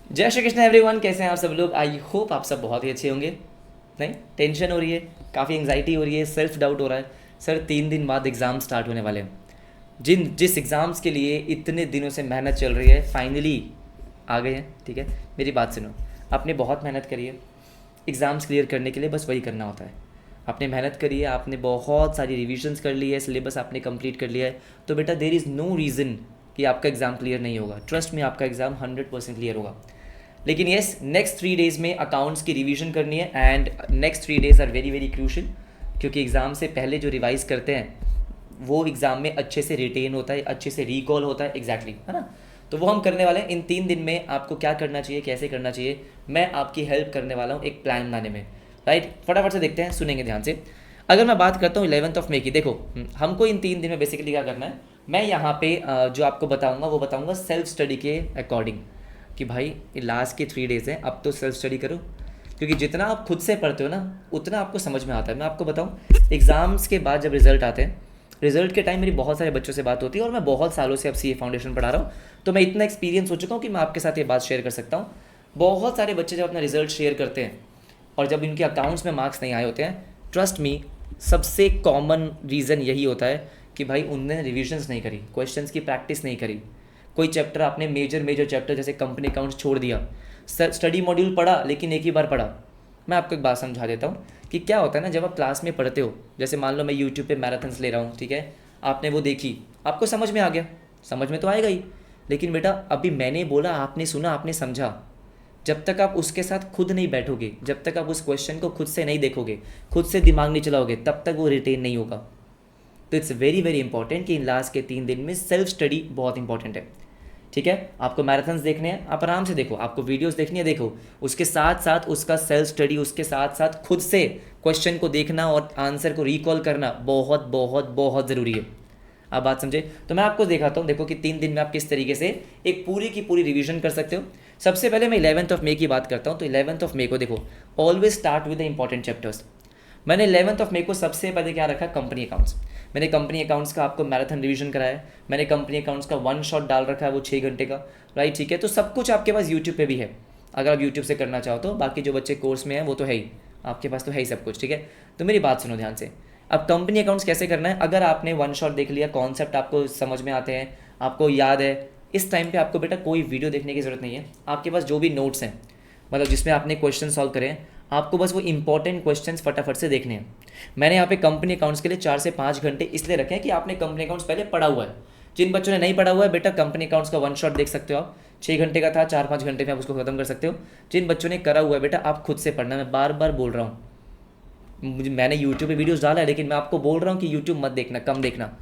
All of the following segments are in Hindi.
जय श्री कृष्ण एवरीवन, कैसे हैं आप सब लोग। आई होप आप सब बहुत ही अच्छे होंगे। नहीं, टेंशन हो रही है, काफ़ी एंग्जाइटी हो रही है, सेल्फ डाउट हो रहा है। सर 3 दिन बाद एग्ज़ाम स्टार्ट होने वाले हैं। जिस एग्ज़ाम्स के लिए इतने दिनों से मेहनत चल रही है फाइनली आ गए हैं। ठीक है, मेरी बात सुनो। आपने बहुत मेहनत करी है एग्ज़ाम्स क्लियर करने के लिए, बस वही करना होता है। आपने मेहनत करी है, आपने बहुत सारी रिविजन्स कर ली है, सिलेबस आपने कंप्लीट कर लिया है, तो बेटा देर इज़ नो रीज़न कि आपका एग्ज़ाम क्लियर नहीं होगा। ट्रस्ट में आपका एग्ज़ाम 100% क्लियर होगा। लेकिन येस, नेक्स्ट 3 डेज़ में अकाउंट्स की रिवीजन करनी है and next 3 days are very very crucial, क्योंकि एग्ज़ाम से पहले जो रिवाइज करते हैं वो एग्ज़ाम में अच्छे से रिटेन होता है, अच्छे से रिकॉल होता है। एग्जैक्टली है ना। तो वो हम करने वाले हैं इन 3 दिन में। आपको क्या करना चाहिए, कैसे करना चाहिए, मैं आपकी हेल्प करने वाला हूँ एक प्लान बनाने में। राइट, फटाफट से देखते हैं, सुनेंगे ध्यान से। अगर मैं बात करता हूँ 11 मई की, देखो हमको इन 3 दिन में बेसिकली क्या करना है। मैं यहाँ पे जो आपको बताऊँगा वो बताऊँगा सेल्फ स्टडी के अकॉर्डिंग, कि भाई लास्ट के 3 डेज़ हैं, अब तो सेल्फ स्टडी करो। क्योंकि जितना आप खुद से पढ़ते हो ना उतना आपको समझ में आता है। मैं आपको बताऊं, एग्ज़ाम्स के बाद जब रिज़ल्ट आते हैं, रिज़ल्ट के टाइम मेरी बहुत सारे बच्चों से बात होती है और मैं बहुत सालों से अब सी ए फाउंडेशन पढ़ा रहा हूँ, तो मैं इतना एक्सपीरियंस हो चुका हूँ कि मैं आपके साथ ये बात शेयर कर सकता हूँ। बहुत सारे बच्चे जब अपना रिज़ल्ट शेयर करते हैं और जब इनके अकाउंट्स में मार्क्स नहीं आए होते हैं, ट्रस्ट मी, सबसे कॉमन रीज़न यही होता है कि भाई उनने रिविजन्स नहीं करी, क्वेश्चंस की प्रैक्टिस नहीं करी। कोई चैप्टर आपने मेजर चैप्टर जैसे कंपनी अकाउंट्स छोड़ दिया, स्टडी मॉड्यूल पढ़ा लेकिन एक ही बार पढ़ा। मैं आपको एक बात समझा देता हूँ कि क्या होता है ना, जब आप क्लास में पढ़ते हो, जैसे मान लो मैं यूट्यूब पे मैराथन्स ले रहा हूँ, ठीक है, आपने वो देखी, आपको समझ में आ गया, समझ में तो आएगा ही। लेकिन बेटा अभी मैंने बोला, आपने सुना, आपने समझा, जब तक आप उसके साथ खुद नहीं बैठोगे, जब तक आप उस क्वेश्चन को खुद से नहीं देखोगे, खुद से दिमाग नहीं चलाओगे, तब तक वो रिटेन नहीं होगा। तो इट्स वेरी वेरी इंपॉर्टेंट कि इन लास्ट के 3 दिन में सेल्फ स्टडी बहुत इंपॉर्टेंट है। ठीक है, आपको मैराथन्स देखने हैं, आप आराम से देखो, आपको वीडियोस देखनी है, देखो, उसके साथ साथ उसका सेल्फ स्टडी, उसके साथ साथ खुद से क्वेश्चन को देखना और आंसर को रिकॉल करना बहुत बहुत बहुत ज़रूरी है। आप बात समझे। तो मैं आपको दिखाता हूँ, देखो कि 3 दिन में आप किस तरीके से एक पूरी की पूरी रिवीजन कर सकते हो। सबसे पहले मैं 11 मई की बात करता हूँ। तो 11 मई को देखो, always start with the important chapters. मैंने 11 मई को सबसे पहले क्या रखा, कंपनी अकाउंट्स। मैंने कंपनी अकाउंट्स का आपको मैराथन रिवीजन कराया है। मैंने कंपनी अकाउंट्स का 1 शॉट डाल रखा है, वो 6 घंटे का। राइट, ठीक है। तो सब कुछ आपके पास यूट्यूब पे भी है, अगर आप यूट्यूब से करना चाहो तो। बाकी जो बच्चे कोर्स में हैं वो तो है ही, आपके पास तो है ही सब कुछ। ठीक है, तो मेरी बात सुनो ध्यान से। अब कंपनी अकाउंट्स कैसे करना है, अगर आपने 1 शॉट देख लिया, कॉन्सेप्ट आपको समझ में आते हैं, आपको याद है, इस टाइम पे आपको बेटा कोई वीडियो देखने की ज़रूरत नहीं है। आपके पास जो भी नोट्स हैं, मतलब जिसमें आपने क्वेश्चन सॉल्व करें, आपको बस वो इंपॉर्टेंट क्वेश्चंस फटाफट से देखने हैं। मैंने यहाँ पे कंपनी अकाउंट्स के लिए 4 से 5 घंटे इसलिए रखे हैं कि आपने कंपनी अकाउंट्स पहले पढ़ा हुआ है। जिन बच्चों ने नहीं पढ़ा हुआ है, बेटा कंपनी अकाउंट्स का 1 शॉट देख सकते हो आप, 6 घंटे का था, 4-5 घंटे में आप उसको खत्म कर सकते हो। जिन बच्चों ने करा हुआ है, बेटा आप खुद से पढ़ना, मैं बार बार बोल रहा हूँ। मुझे, मैंने यूट्यूब पे वीडियोस डाला है, लेकिन मैं आपको बोल रहा हूँ कि यूट्यूब मत देखना, कम देखना।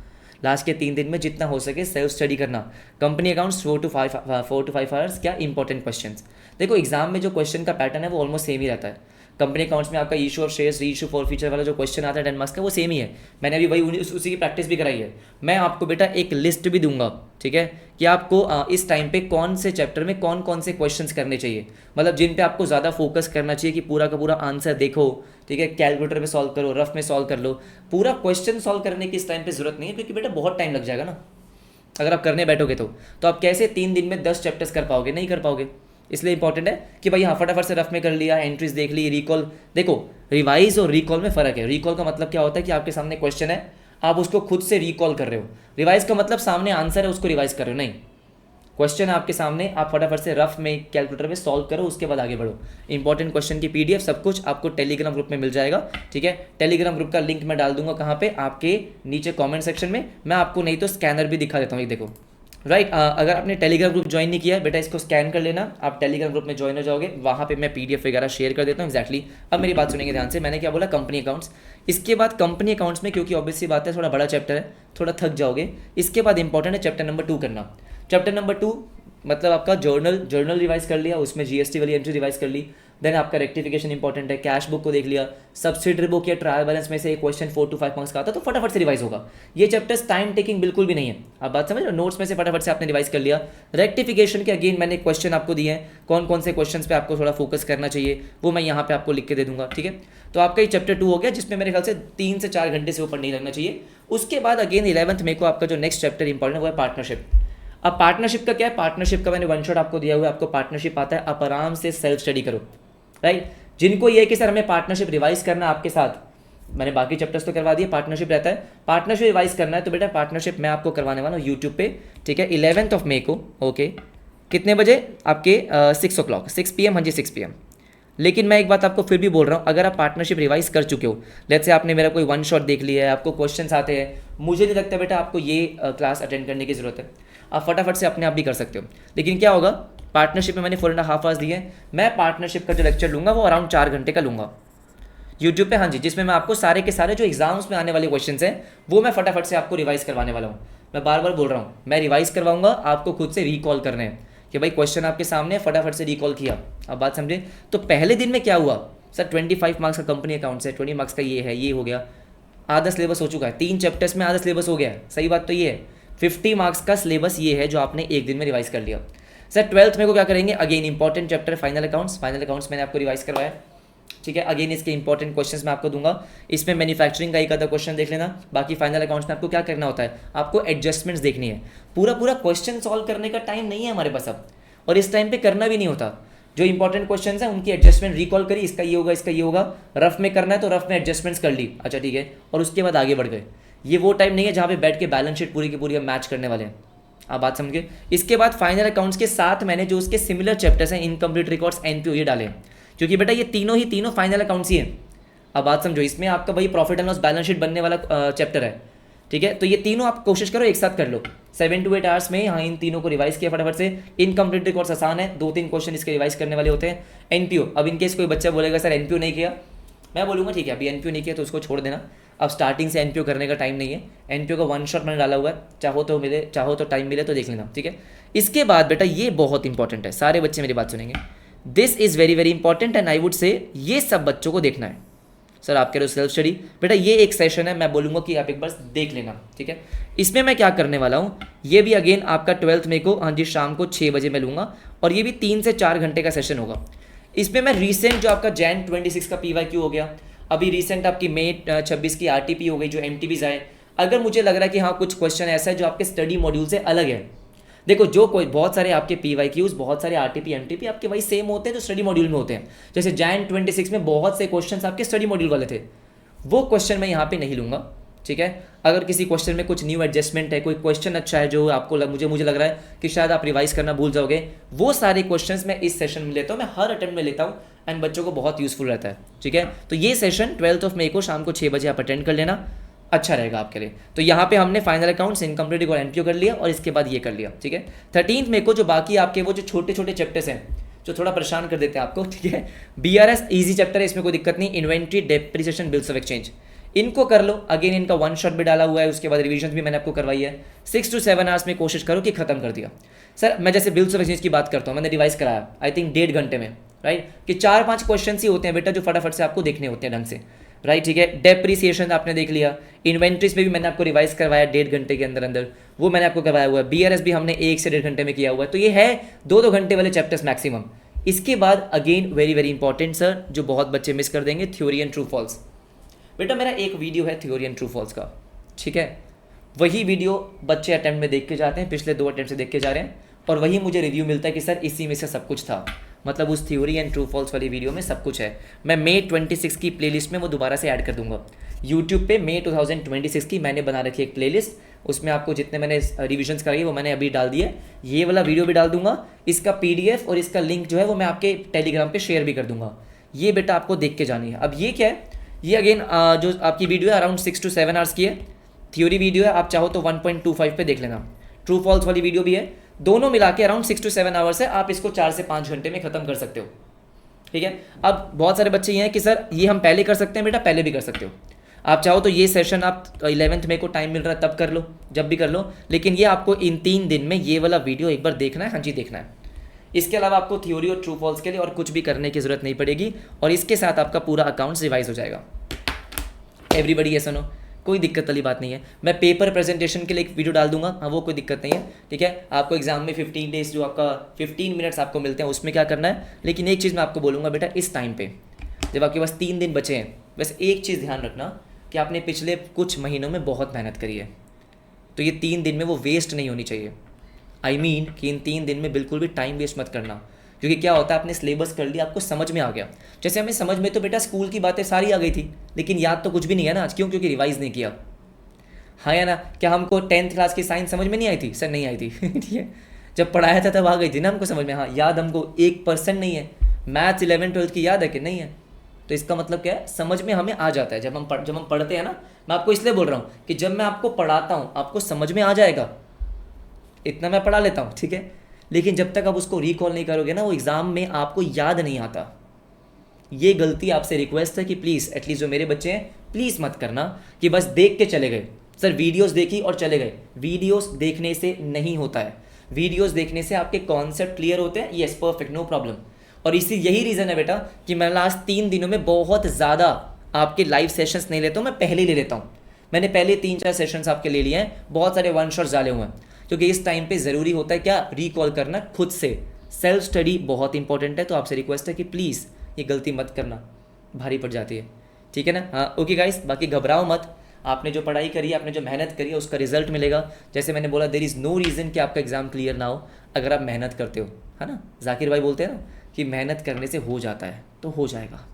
लास्ट के 3 दिन में जितना हो सके सेल्फ स्टडी करना। कंपनी अकाउंट्स 4 to 5 आवर्स, क्या इंपॉर्टेंट क्वेश्चंस। देखो एग्जाम में जो क्वेश्चन का पैटर्न है वो ऑलमोस्ट सेम ही रहता है। कंपनी अकाउंट्स में आपका इशू ऑफ शेयर्स, री इशू फॉर फ्यूचर वाला जो क्वेश्चन आता है 10 मार्क्स का, वो सेम ही है। मैंने अभी वही उसी की प्रैक्टिस भी कराई है। मैं आपको बेटा एक लिस्ट भी दूंगा, ठीक है, कि आपको इस टाइम पे कौन से चैप्टर में कौन कौन से क्वेश्चंस करने चाहिए, मतलब जिन पे आपको ज़्यादा फोकस करना चाहिए कि पूरा का पूरा आंसर देखो। ठीक है, कैलकुलेटर में सॉल्व करो, रफ में सॉल्व कर लो। पूरा क्वेश्चन सॉल्व करने की इस टाइम पे जरूरत नहीं है, क्योंकि बेटा बहुत टाइम लग जाएगा ना अगर आप करने बैठोगे तो आप कैसे 3 दिन में 10 चैप्टर्स कर पाओगे, नहीं कर पाओगे। इसलिए इंपॉर्टेंट है कि भाई हाँ, फटाफट से रफ में कर लिया, एंट्रीज देख ली, रिकॉल। देखो रिवाइज और रिकॉल में फ़र्क है। रिकॉल का मतलब क्या होता है कि आपके सामने क्वेश्चन है, आप उसको खुद से रिकॉल कर रहे हो। रिवाइज का मतलब सामने आंसर है, उसको रिवाइज कर रहे हो। नहीं, क्वेश्चन है आपके सामने, आप फटाफट से रफ में कैलकुलेटर में सॉल्व करो, उसके बाद आगे बढ़ो। इंपॉर्टेंट क्वेश्चन की पीडीएफ सब कुछ आपको टेलीग्राम ग्रुप में मिल जाएगा। ठीक है, टेलीग्राम ग्रुप का लिंक मैं डाल दूंगा कहाँ पे, आपके नीचे कमेंट सेक्शन में। मैं आपको नहीं तो स्कैनर भी दिखा देता हूँ, ये देखो। राइट, अगर आपने टेलीग्राम ग्रुप ज्वाइन नहीं किया है, बेटा इसको स्कैन कर लेना, आप टेलीग्राम ग्रुप में ज्वाइन हो जाओगे। वहाँ पे मैं पीडीएफ वगैरह शेयर कर देता हूँ। एक्जैक्टली। अब मेरी बात सुनेंगे ध्यान से। मैंने क्या बोला, कंपनी अकाउंट्स। इसके बाद कंपनी अकाउंट्स में, क्योंकि ऑब्वियस सी बात है थोड़ा बड़ा चैप्टर है, थोड़ा थक जाओगे। इसके बाद इंपॉर्टेंट है चैप्टर नंबर 2 करना। चैप्टर नंबर 2 मतलब आपका जर्नल रिवाइज कर लिया, उसमें जीएसटी वाली एंट्री रिवाइज कर ली। देन आपका रेक्टिफिकेशन इंपॉर्टेंट है, कैश बुक को देख लिया, सब्सिडरी बुक या ट्रायल बैलेंस में से एक क्वेश्चन 4 to 5 मार्क्स का आता है, तो फटाफट से रिवाइज होगा। ये चैप्टर्स टाइम टेकिंग बिल्कुल भी नहीं है, आप बात समझ रहे हो। नोट्स में से फटाफट से आपने रिवाइज कर लिया। रेक्टिफिकेशन के अगेन मैंने क्वेश्चन आपको दिए हैं, कौन कौन से क्वेश्चन पे आपको थोड़ा फोकस करना चाहिए, वो मैं यहाँ पे आपको लिख के दे दूंगा। ठीक है, तो आपका ये चैप्टर 2 हो गया, जिसमें मेरे ख्याल से 3 से 4 घंटे से ऊपर नहीं लगना चाहिए। उसके बाद अगेन 11 मई को आपका जो नेक्स्ट चैप्टर इंपॉर्टेंट है वो है पार्टनरशिप। अब पार्टनरशिप का क्या है, पार्टनरशिप का मैंने वन शॉट आपको दिया हुआ है, आपको पार्टनरशिप आता है, आप आराम से सेल्फ स्टडी करो, राइट। जिनको ये है कि सर हमें पार्टनरशिप रिवाइज करना आपके साथ, मैंने बाकी चैप्टर्स तो करवा दिए, पार्टनरशिप रहता है, पार्टनरशिप रिवाइज करना है तो बेटा पार्टनरशिप मैं आपको करवाने वाला हूँ यूट्यूब पे, ठीक है, 11 मई को, ओके, कितने बजे, आपके 6 o'clock, 6 PM, हाँ जी 6 PM। लेकिन मैं एक बात आपको फिर भी बोल रहा हूँ, अगर आप पार्टनरशिप रिवाइज कर चुके हो, लेट्स से आपने मेरा कोई वन शॉट देख लिया है, आपको क्वेश्चंस आते हैं, मुझे नहीं लगता बेटा आपको ये क्लास अटेंड करने की ज़रूरत है, आप फटाफट से अपने आप भी कर सकते हो। लेकिन क्या होगा, पार्टनरशिप में मैंने 4.5 hours दिए हैं, मैं पार्टनरशिप का जो लेक्चर लूँगा वो अराउंड 4 घंटे का लूँगा यूट्यूब पे, हाँ जी, जिसमें मैं आपको सारे के सारे जो एग्जाम्स में आने वाले क्वेश्चंस हैं वो मैं फटाफट से आपको रिवाइज करवाने वाला हूँ। मैं बार बार बोल रहा हूँ, मैं रिवाइज करवाऊंगा, आपको खुद से रिकॉल करने हैं कि भाई क्वेश्चन आपके सामने, फटाफट से रिकॉल किया। अब बात समझे, तो पहले दिन में क्या हुआ सर, 25 मार्क्स का कंपनी अकाउंट्स है, 20 मार्क्स का ये है, ये हो गया, आधा सिलेबस हो चुका है, 3 चैप्टर्स में आधा सिलेबस हो गया है, सही बात तो ये है, 50 मार्क्स का सिलेबस ये है जो आपने एक दिन में रिवाइज कर लिया। सर 12th में को क्या करेंगे, again important chapter final accounts, final accounts मैंने आपको रिवाइज करवाया, ठीक है, अगेन इसके इंपॉर्टेंट क्वेश्चंस मैं आपको दूंगा, इसमें मैन्युफैक्चरिंग का एक आधा क्वेश्चन देख लेना, बाकी फाइनल अकाउंट्स में आपको क्या करना होता है, आपको एडजस्टमेंट्स देखनी है, पूरा क्वेश्चन सॉल्व करने का टाइम नहीं है हमारे पास अब, और इस टाइम पे करना भी नहीं होता। जो इंपॉर्टेंट क्वेश्चंस हैं उनकी एडजस्टमेंट रिकॉल करी, इसका ये होगा, इसका ये होगा, रफ में करना है तो रफ में एडजस्टमेंट्स कर ली, अच्छा ठीक है, और उसके बाद आगे बढ़ गए। ये वो टाइम नहीं है जहाँ पे बैठ के बैलेंस शीट पूरी की पूरी हम मैच करने वाले हैं, आप बात समझ गए। इसके बाद फाइनल अकाउंट्स के साथ मैंने जो उसके सिमिलर चैप्टर्स हैं, इनकम्प्लीट रिकॉर्ड्स, एनपीओ, ये डाले, क्योंकि बेटा ये तीनों फाइनल अकाउंट्स ही हैं। अब बात समझो, इसमें आपका भाई profit and loss balance sheet बनने वाला चैप्टर है, ठीक है, तो ये तीनों आप कोशिश करो एक साथ कर लो 7 to 8 hours में। हाँ, इन तीनों को रिवाइज किया फटाफट से। इनकम्प्लीट रिकॉर्ड्स आसान है, 2-3 क्वेश्चन इसके रिवाइज करने वाले होते हैं। एनपीओ, अब इनकेस कोई बच्चा बोलेगा सर एनपीओ नहीं किया, मैं बोलूँगा ठीक है, अभी एनपीओ नहीं किया तो उसको छोड़ देना, अब स्टार्टिंग से एनपीओ करने का टाइम नहीं है, एनपीओ का वन शॉट मैंने डाला हुआ है, चाहो तो टाइम मिले तो देख लेना, ठीक है। इसके बाद बेटा ये बहुत इंपॉर्टेंट है, सारे बच्चे मेरी बात सुनेंगे, this is very very important and I would say ये सब बच्चों को देखना है। सर आप कह रहे हो सेल्फ स्टडी, बेटा ये एक सेशन है, मैं बोलूँगा कि आप एक बार देख लेना, ठीक है। इसमें मैं क्या करने वाला हूँ, ये भी अगेन आपका 12th मई को, हाँ जी, शाम को 6 बजे मैं लूँगा, और ये भी 3 से 4 घंटे का सेशन होगा। इसमें मैं रिसेंट जो आपका Jan 26 का PYQ हो गया, अभी रिसेंट आपकी मई 26 की RTP हो गई, जो MTBs आए, अगर मुझे लग रहा है कि हाँ कुछ क्वेश्चन ऐसा है जो आपके स्टडी मॉड्यूल से अलग है, देखो जो कोई बहुत सारे आपके PYQs, बहुत सारे RTP MTP आपके वही सेम होते हैं जो स्टडी मॉड्यूल में होते हैं। जैसे Jan 26 में बहुत से क्वेश्चंस आपके स्टडी मॉड्यूल वाले थे, वो क्वेश्चन मैं यहाँ पे नहीं लूँगा, ठीक है। अगर किसी क्वेश्चन में कुछ न्यू एडजस्टमेंट है, कोई क्वेश्चन अच्छा है जो आपको मुझे लग रहा है कि शायद आप रिवाइज करना भूल जाओगे, वो सारे क्वेश्चंस मैं इस सेशन में लेता हूँ, मैं हर अटेम्प्ट में लेता हूँ, एंड बच्चों को बहुत यूजफुल रहता है, ठीक है। तो ये सेशन 12th मई को शाम को 6 बजे आप अटेंड कर लेना, अच्छा रहेगा आपके लिए। तो यहाँ पे हमने फाइनल अकाउंट्स, इनकम्प्लीट और एनपीओ कर लिया, और इसके बाद ये कर लिया, ठीक है। 13th मई को जो बाकी आपके वो जो छोटे छोटे चैप्टर्स हैं जो थोड़ा परेशान कर देते हैं आपको, ठीक है, BRS ईजी चैप्टर है, इसमें कोई दिक्कत नहीं, inventory, depreciation, bills of exchange, इनको कर लो। अगेन इनका वन शॉट भी डाला हुआ है, उसके बाद रिविजन भी मैंने आपको करवाई है। 6 to 7 hours में कोशिश करो कि खत्म कर दिया। सर मैं जैसे बिल्स ऑफ एक्सचेंज की बात करता हूँ, मैंने रिवाइज कराया आई थिंक 1.5 घंटे में, राइट, कि 4-5 क्वेश्चन ही होते हैं बेटा जो फटाफट से आपको देखने होते हैं ढंग से, राइट, ठीक है। डेप्रिसिएशन आपने देख लिया, इन्वेंट्रीज में भी मैंने आपको रिवाइज करवाया 1.5 घंटे के अंदर अंदर, वो मैंने आपको करवाया हुआ है। BRS भी हमने 1 से 1.5 घंटे में किया हुआ है। तो ये है 2-2 घंटे वाले चैप्टर्स मैक्सिमम। इसके बाद again very very important sir, जो बहुत बच्चे मिस कर देंगे, थ्योरी एंड ट्रू फॉल्स। बेटा मेरा एक वीडियो है थ्योरी एंड ट्रू फॉल्स का, ठीक है, वही वीडियो बच्चे अटेम्प्ट में देख के जाते हैं, पिछले 2 अटेम्प्ट से देख के जा रहे हैं, और वही मुझे रिव्यू मिलता है कि सर इसी में से सब कुछ था, मतलब उस थ्योरी एंड ट्रू फॉल्स वाली वीडियो में सब कुछ है। मैं मई 26 की प्लेलिस्ट में वो दोबारा से ऐड कर दूंगा यूट्यूब पे। मई 2026 की मैंने बना रखी एक प्लेलिस्ट, उसमें आपको जितने मैंने रिविजन्स कराई वो मैंने अभी डाल दिए, ये वाला वीडियो भी डाल दूंगा, इसका PDF और इसका लिंक जो है वो मैं आपके टेलीग्राम पे शेयर भी कर दूंगा। ये बेटा आपको देख के जानी है। अब ये क्या है, ये अगेन जो आपकी वीडियो है अराउंड 6 to 7 hours की है, थ्योरी वीडियो है, आप चाहो तो 1.25 पे देख लेना, ट्रू फॉल्स वाली वीडियो भी है, दोनों मिला के अराउंड 6 to 7 hours है, आप इसको 4 से 5 घंटे में खत्म कर सकते हो, ठीक है। अब बहुत सारे बच्चे ये हैं कि सर ये हम पहले कर सकते हैं, बेटा पहले भी कर सकते हो, आप चाहो तो ये सेशन आप 11th मई को टाइम मिल रहा है तब कर लो, जब भी कर लो, लेकिन ये आपको इन 3 दिन में ये वाला वीडियो एक बार देखना है, हाँ जी देखना है। इसके अलावा आपको थ्योरी और ट्रू फॉल्स के लिए और कुछ भी करने की जरूरत नहीं पड़ेगी, और इसके साथ आपका पूरा अकाउंट्स रिवाइज हो जाएगा। एवरीबडी ये सुनो, कोई दिक्कत वाली बात नहीं है। मैं पेपर प्रेजेंटेशन के लिए एक वीडियो डाल दूंगा, हाँ वो कोई दिक्कत नहीं है, ठीक है। आपको एग्जाम में 15 डेज जो आपका 15 मिनट्स आपको मिलते हैं उसमें क्या करना है, लेकिन एक चीज़ मैं आपको बोलूँगा बेटा, इस टाइम पे जब आपके पास 3 दिन बचे हैं, बस एक चीज़ ध्यान रखना कि आपने पिछले कुछ महीनों में बहुत मेहनत करी है, तो ये 3 दिन में वो वेस्ट नहीं होनी चाहिए। आई मीन कि इन 3 दिन में बिल्कुल भी टाइम वेस्ट मत करना, क्योंकि क्या होता है आपने सिलेबस कर लिया, आपको समझ में आ गया। जैसे हमें समझ में तो बेटा स्कूल की बातें सारी आ गई थी, लेकिन याद तो कुछ भी नहीं है ना आज, क्यों? क्योंकि रिवाइज नहीं किया। हाँ या ना? क्या हमको 10th क्लास की साइंस समझ में नहीं आई थी? सर नहीं आई थी ठीक है, जब पढ़ाया था तब आ गई थी ना हमको समझ में। हाँ, याद हमको 1% नहीं है। मैथ्स 11th 12th की याद है कि नहीं है? तो इसका मतलब क्या है, समझ में हमें आ जाता है जब हम पढ़ते हैं ना। मैं आपको इसलिए बोल रहा हूँ कि जब मैं आपको पढ़ाता हूँ आपको समझ में आ जाएगा, इतना मैं पढ़ा लेता हूँ, ठीक है। लेकिन जब तक आप उसको रिकॉल नहीं करोगे ना, वो एग्ज़ाम में आपको याद नहीं आता। ये गलती आपसे रिक्वेस्ट है कि प्लीज़, एटलीस्ट जो मेरे बच्चे हैं, प्लीज़ मत करना कि बस देख के चले गए, सर वीडियोस देखी और चले गए। वीडियोस देखने से नहीं होता है। वीडियोस देखने से आपके कॉन्सेप्ट क्लियर होते हैं, यस परफेक्ट, नो प्रॉब्लम। और यही रीज़न है बेटा कि मैं लास्ट 3 दिनों में बहुत ज़्यादा आपके लाइव सेशंस नहीं लेता हूँ, मैं पहले ही ले लेता हूँ। मैंने पहले 3-4 सेशंस आपके ले लिए हैं, बहुत सारे वन शॉट्स डाले हुए हैं, क्योंकि इस टाइम पे ज़रूरी होता है क्या, रिकॉल करना खुद से। सेल्फ स्टडी बहुत इंपॉर्टेंट है, तो आपसे रिक्वेस्ट है कि प्लीज़ ये गलती मत करना, भारी पड़ जाती है, ठीक है ना। हाँ ओके गाइस, बाकी घबराओ मत, आपने जो पढ़ाई करी है, आपने जो मेहनत करी है, उसका रिजल्ट मिलेगा। जैसे मैंने बोला, देयर इज़ नो रीज़न कि आपका एग्ज़ाम क्लियर ना हो अगर आप मेहनत करते हो, है ना। जाकिर भाई बोलते हैं ना कि मेहनत करने से हो जाता है, तो हो जाएगा।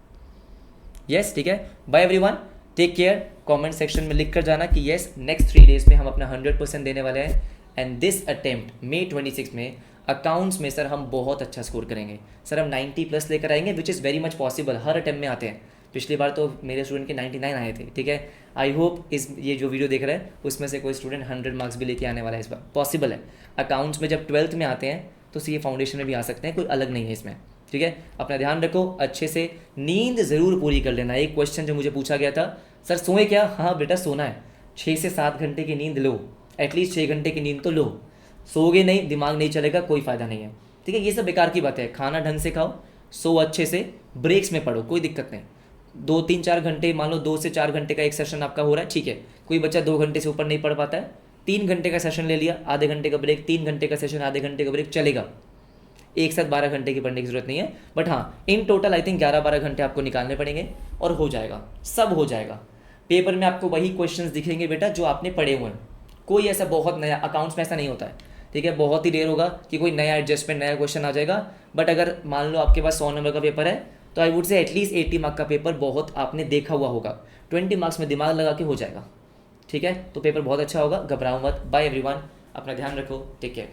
यस ठीक है, bye everyone, take care. Comment section में लिख कर जाना कि यस नेक्स्ट 3 डेज में हम अपना 100% देने वाले हैं। एंड दिस अटेम्प्ट May 26 में अकाउंट्स में सर हम बहुत अच्छा स्कोर करेंगे। सर हम 90+ लेकर आएंगे, which is very much possible, her attempt में आते हैं। पिछली बार तो मेरे स्टूडेंट के 99 आए थे, ठीक है। आई होप ये जो वीडियो देख रहे हैं उसमें से कोई स्टूडेंट 100 मार्क्स भी लेके आने वाला है इस बार, पॉसिबल है। अकाउंट्स में जब 12th में आते हैं तो सीए फाउंडेशन में भी आ सकते हैं, कोई अलग नहीं है इसमें, ठीक है। अपना ध्यान रखो, अच्छे से नींद ज़रूर पूरी कर लेना। एक क्वेश्चन जो मुझे पूछा गया था, सर सोए क्या? हाँ बेटा सोना है, 6 से 7 घंटे की नींद लो, एटलीस्ट 6 घंटे की नींद तो लो। सोओगे नहीं, दिमाग नहीं चलेगा, कोई फ़ायदा नहीं है, ठीक है। ये सब बेकार की बात है। खाना ढंग से खाओ, सो अच्छे से, ब्रेक्स में पढ़ो, कोई दिक्कत नहीं। 2-3-4 घंटे, मान लो 2 से 4 घंटे का एक सेशन आपका हो रहा है, ठीक है। कोई बच्चा 2 घंटे से ऊपर नहीं पढ़ पाता है, 3 घंटे का सेशन ले लिया, आधे घंटे का ब्रेक, 3 घंटे का सेशन, आधे घंटे का ब्रेक, चलेगा। एक साथ 12 घंटे की पढ़ने की जरूरत नहीं है, बट हाँ इन टोटल आई थिंक 11-12 घंटे आपको निकालने पड़ेंगे और हो जाएगा, सब हो जाएगा। पेपर में आपको वही क्वेश्चंस दिखेंगे बेटा जो आपने पढ़े हुए हैं, कोई ऐसा बहुत नया, अकाउंट्स में ऐसा नहीं होता है, ठीक है। बहुत ही रेयर होगा कि कोई नया एडजस्टमेंट, नया क्वेश्चन आ जाएगा। बट अगर मान लो आपके पास 100 नंबर का पेपर है तो I would say at least 80 mark का पेपर बहुत आपने देखा हुआ होगा, 20 मार्क्स में दिमाग लगा के हो जाएगा, ठीक है। तो पेपर बहुत अच्छा होगा, घबराओ मत। बाय एवरीवन, अपना ध्यान रखो, टेक केयर।